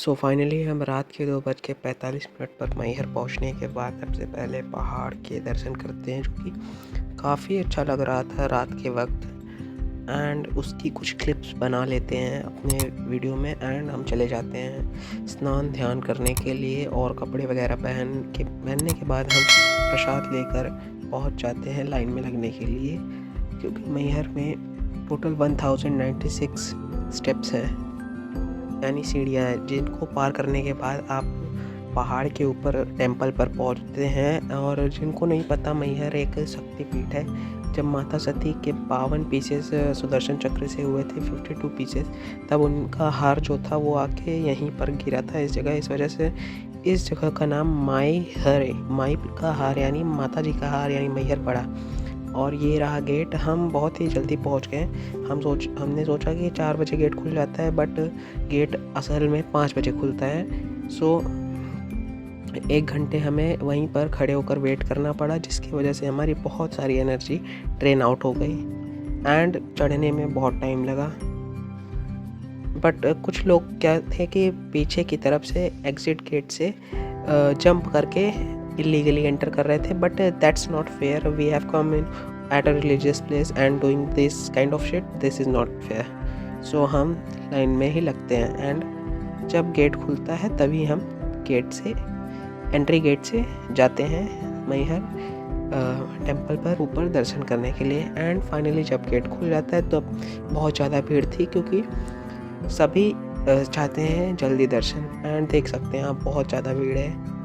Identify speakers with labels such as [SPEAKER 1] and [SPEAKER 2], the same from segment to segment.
[SPEAKER 1] So finally हम रात के 2:45 पर मैहर पहुंचने के बाद सबसे पहले पहाड़ के दर्शन करते हैं, जो कि काफ़ी अच्छा लग रहा था रात के वक्त। एंड उसकी कुछ क्लिप्स बना लेते हैं अपने वीडियो में एंड हम चले जाते हैं स्नान ध्यान करने के लिए। और कपड़े वगैरह पहनने के बाद हम प्रसाद लेकर पहुंच जाते हैं लाइन में लगने के लिए, क्योंकि मैहर में टोटल 1096 स्टेप्स हैं, यानी सीढ़ियाँ हैं, जिनको पार करने के बाद आप पहाड़ के ऊपर टेंपल पर पहुंचते हैं। और जिनको नहीं पता, मैहर एक शक्तिपीठ है। जब माता सती के 52 पीसेस सुदर्शन चक्र से हुए थे, 52 पीसेस, तब उनका हार जो था वो आके यहीं पर गिरा था इस जगह। इस वजह से इस जगह का नाम मैहर है। माई का हार यानी माता जी का हार यानी मैहर पड़ा। और ये रहा गेट। हम बहुत ही जल्दी पहुंच गए। हमने सोचा कि 4 बजे गेट खुल जाता है, बट गेट असल में 5 बजे खुलता है। सो 1 घंटे हमें वहीं पर खड़े होकर वेट करना पड़ा, जिसकी वजह से हमारी बहुत सारी एनर्जी ड्रेन आउट हो गई एंड चढ़ने में बहुत टाइम लगा। बट कुछ लोग क्या थे कि पीछे की तरफ से एग्जिट गेट से जंप करके illegally एंटर कर रहे थे, but that's not fair. We have come in at a religious place and doing this kind of shit, this is not fair. So हम लाइन में ही लगते हैं एंड जब गेट खुलता है तभी हम एंट्री गेट से जाते हैं मैहर टेंपल पर ऊपर दर्शन करने के लिए। एंड फाइनली जब गेट खुल जाता है तो बहुत ज़्यादा भीड़ थी, क्योंकि सभी चाहते हैं जल्दी दर्शन। एंड देख सकते हैं आप, बहुत ज़्यादा भीड़ है।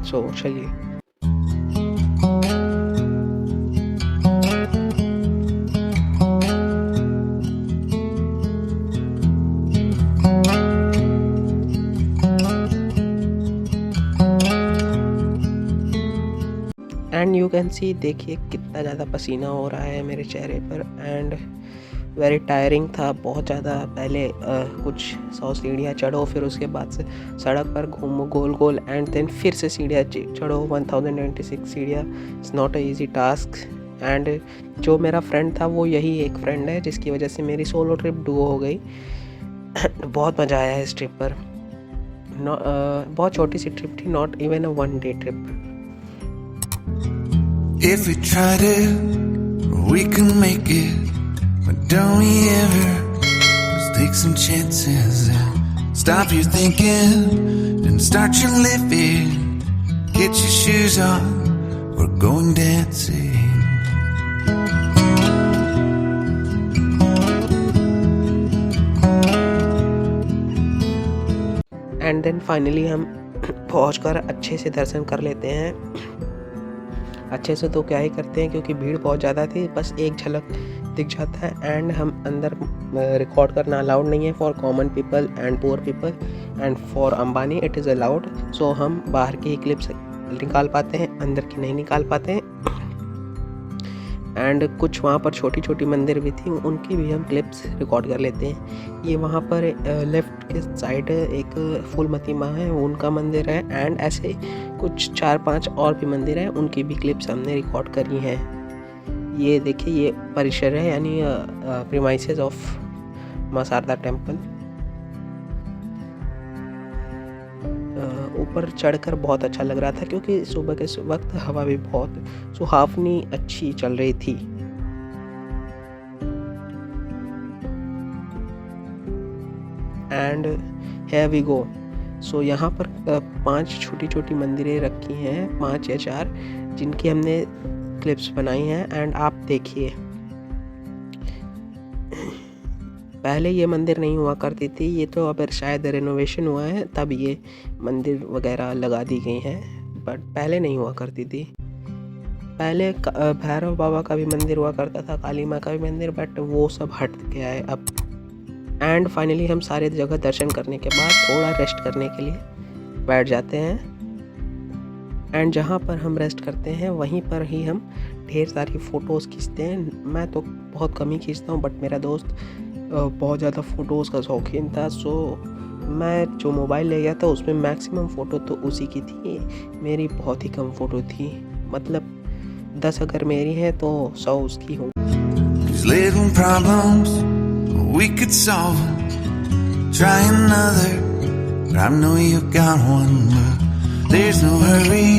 [SPEAKER 1] सो चलिए। एंड यू कैन सी, देखिए कितना ज़्यादा पसीना हो रहा है मेरे चेहरे पर। एंड वेरी टायरिंग था बहुत ज़्यादा। पहले कुछ 100 सीढ़ियाँ चढ़ो, फिर उसके बाद से सड़क पर घूमो गोल गोल, एंड देन फिर से सीढ़ियाँ चढ़ो। 1096 सीढ़ियाँ, it's not a easy task. And जो मेरा फ्रेंड था वो यही एक फ्रेंड है, जिसकी वजह से मेरी सोलो ट्रिप डुओ हो गई। बहुत मज़ा आया इस ट्रिप पर। बहुत छोटी सी ट्रिप थी, not even a 1 day trip.
[SPEAKER 2] If we tried it, we can make it. But don't we ever just take some chances and stop your thinking and start your living. Get your shoes on, we're going dancing.
[SPEAKER 1] And then finally हम पहुंचकर अच्छे से दर्शन कर लेते हैं। अच्छे से तो क्या ही करते हैं, क्योंकि भीड़ बहुत ज़्यादा थी, बस एक झलक दिख जाता है। एंड हम अंदर रिकॉर्ड करना अलाउड नहीं है for common people and poor people, and for Ambani it is allowed. So हम बाहर की क्लिप्स निकाल पाते हैं, अंदर की नहीं निकाल पाते हैं। एंड कुछ वहाँ पर छोटी छोटी मंदिर भी थी, उनकी भी हम क्लिप्स रिकॉर्ड कर लेते हैं। ये वहाँ पर लेफ़्ट के साइड एक फूलमती माँ है, उनका मंदिर है। एंड ऐसे कुछ 4-5 और भी मंदिर हैं, उनकी भी क्लिप्स हमने रिकॉर्ड करी हैं। ये देखिए, ये परिसर है, यानी प्रीमाइसेस ऑफ माँ शारदा टेम्पल। ऊपर चढ़कर बहुत अच्छा लग रहा था, क्योंकि सुबह के वक्त हवा भी बहुत सुहावनी अच्छी चल रही थी। And here we go। सो यहाँ पर 5 छोटी छोटी मंदिरें रखी हैं, 5 या 4, जिनकी हमने क्लिप्स बनाई हैं। एंड आप देखिए, पहले ये मंदिर नहीं हुआ करती थी, ये तो अब शायद रेनोवेशन हुआ है तब ये मंदिर वगैरह लगा दी गई हैं, बट पहले नहीं हुआ करती थी। पहले भैरव बाबा का भी मंदिर हुआ करता था, काली माँ का भी मंदिर, बट वो सब हट गया है अब। एंड फाइनली हम सारे जगह दर्शन करने के बाद थोड़ा रेस्ट करने के लिए बैठ जाते हैं। एंड जहाँ पर हम रेस्ट करते हैं वहीं पर ही हम ढेर सारी फ़ोटोज़ खींचते हैं। मैं तो बहुत कम ही खींचता हूँ, बट मेरा दोस्त बहुत ज़्यादा फ़ोटोज़ का शौकीन था। सो मैं जो मोबाइल ले गया था उसमें मैक्सिमम फ़ोटो तो उसी की थी, मेरी बहुत ही कम फ़ोटो थी। मतलब 10 अगर मेरी हैं तो 100 उसकी होंगी।
[SPEAKER 2] These little problems we could solve them. try another, but I know you got one move. There's no hurry,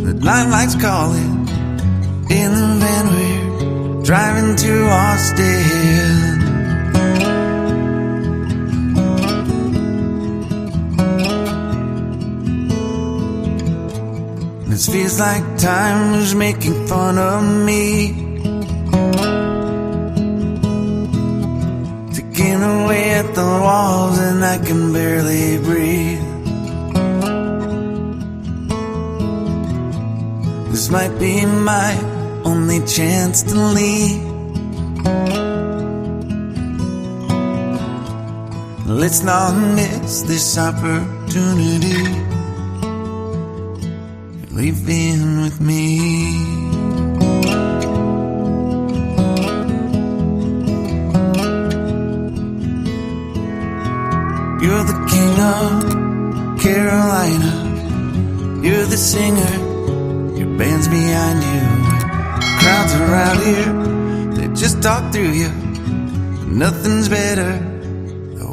[SPEAKER 2] the limelight's calling. In the van we're driving to Austin. This feels like time is making fun of me, ticking away at the walls and I can barely breathe. This might be my only chance to leave. Let's not miss this opportunity. Leave in with me. You're the king of Carolina. You're the singer, your band's behind you. Crowds around here, they just talk through you. Nothing's better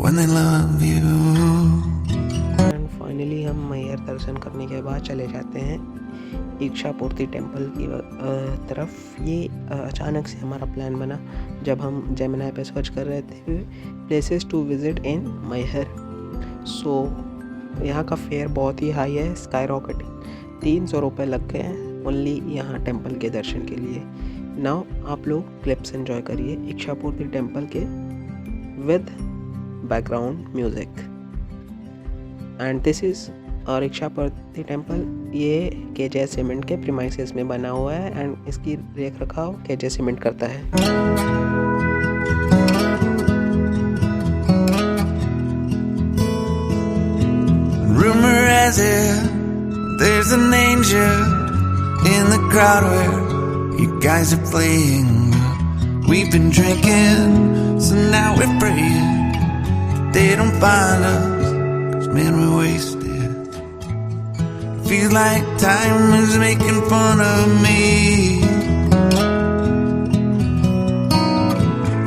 [SPEAKER 2] when they love you.
[SPEAKER 1] And finally हम मैहर दर्शन करने के बाद चले जाते हैं इच्छापूर्ति temple की तरफ। ये अचानक से हमारा प्लान बना जब हम जेमिनी पे सर्च कर रहे थे places to visit in Maihar. So यहाँ का फेयर बहुत ही हाई है, स्काई रॉकेटिंग। 300 रुपये लग गए हैं ओनली यहाँ टेम्पल के दर्शन के लिए। नाउ आप लोग क्लिप्स एंजॉय करिए इच्छापूर्ति टेम्पल के with background music. And this is और इच्छापूर्ति टेम्पल ये केजे सीमेंट के प्रीमाइसेस में बना हुआ है एंड इसकी देख रखाव केजे सीमेंट करता है।
[SPEAKER 2] Rumor has it there's an angel in the crowd where you guys are playing. We've been drinking, so now we're praying they don't find us, 'cause man we're wasted. Feels like time is making fun of me,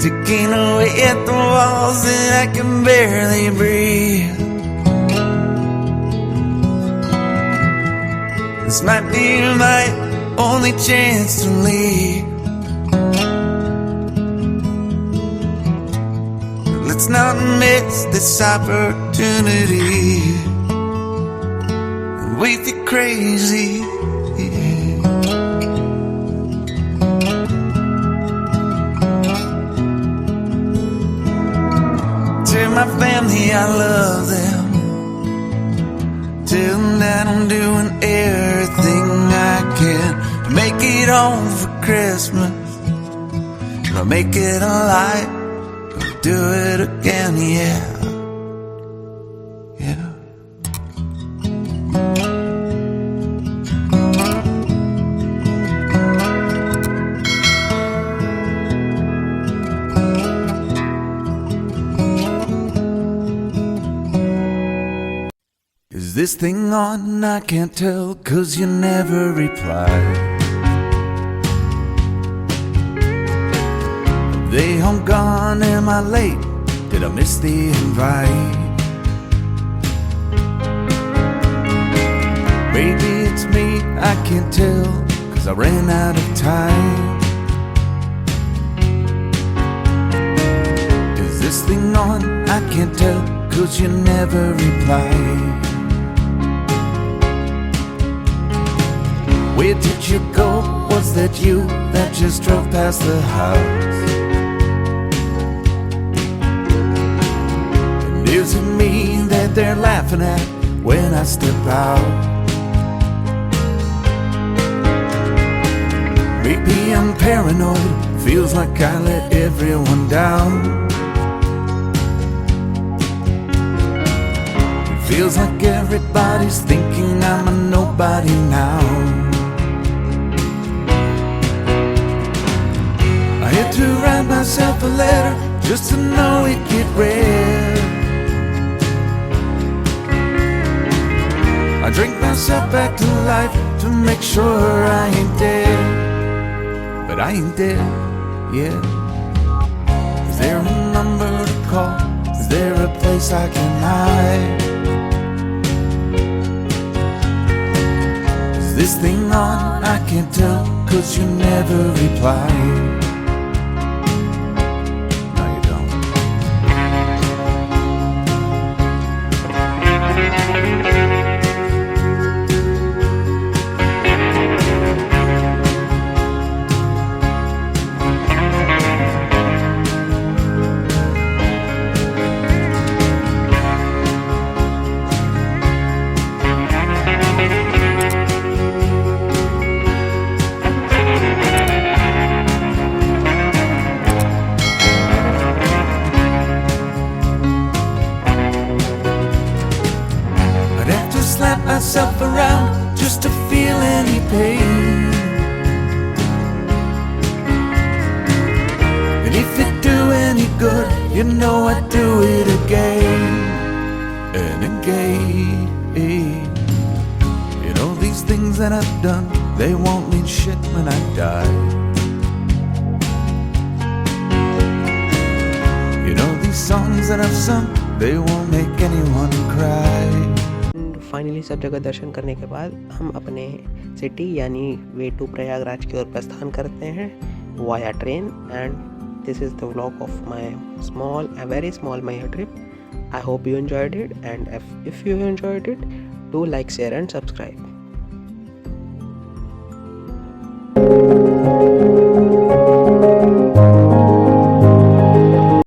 [SPEAKER 2] ticking away at the walls and I can barely breathe. This might be my only chance to leave. Let's not miss this opportunity. We feel crazy. Tell my family I love them. Tell them that I'm doing everything I can to make it home for Christmas. I'll make it alive. Do it again, yeah, yeah. Is this thing on? I can't tell, 'cause you never reply. They home gone, am I late? Did I miss the invite? Maybe it's me, I can't tell, 'cause I ran out of time. Is this thing on? I can't tell, 'cause you never reply. Where did you go? Was that you that just drove past the house? Is it me that they're laughing at when I step out? Maybe I'm paranoid, feels like I let everyone down. It feels like everybody's thinking I'm a nobody now. I had to write myself a letter just to know it'd get read. I drink myself back to life to make sure I ain't dead. But I ain't dead yet. Is there a number to call? Is there a place place I can hide. Is this thing on? I can't tell, 'cause you never reply. No, you don't. I'd have to slap myself around just to feel any pain. And if it do any good, you know I'd do it again and again. You know, these things that I've done, they won't mean shit when I die. You know, these songs that I've sung, they won't make anyone cry.
[SPEAKER 1] Finally सब जगह दर्शन करने के बाद हम अपने city यानी way to Prayagraj की ओर प्रस्थान करते हैं via train. And this is the vlog of my very small Mayur trip. I hope you enjoyed it, and if you enjoyed it, do like, share and subscribe.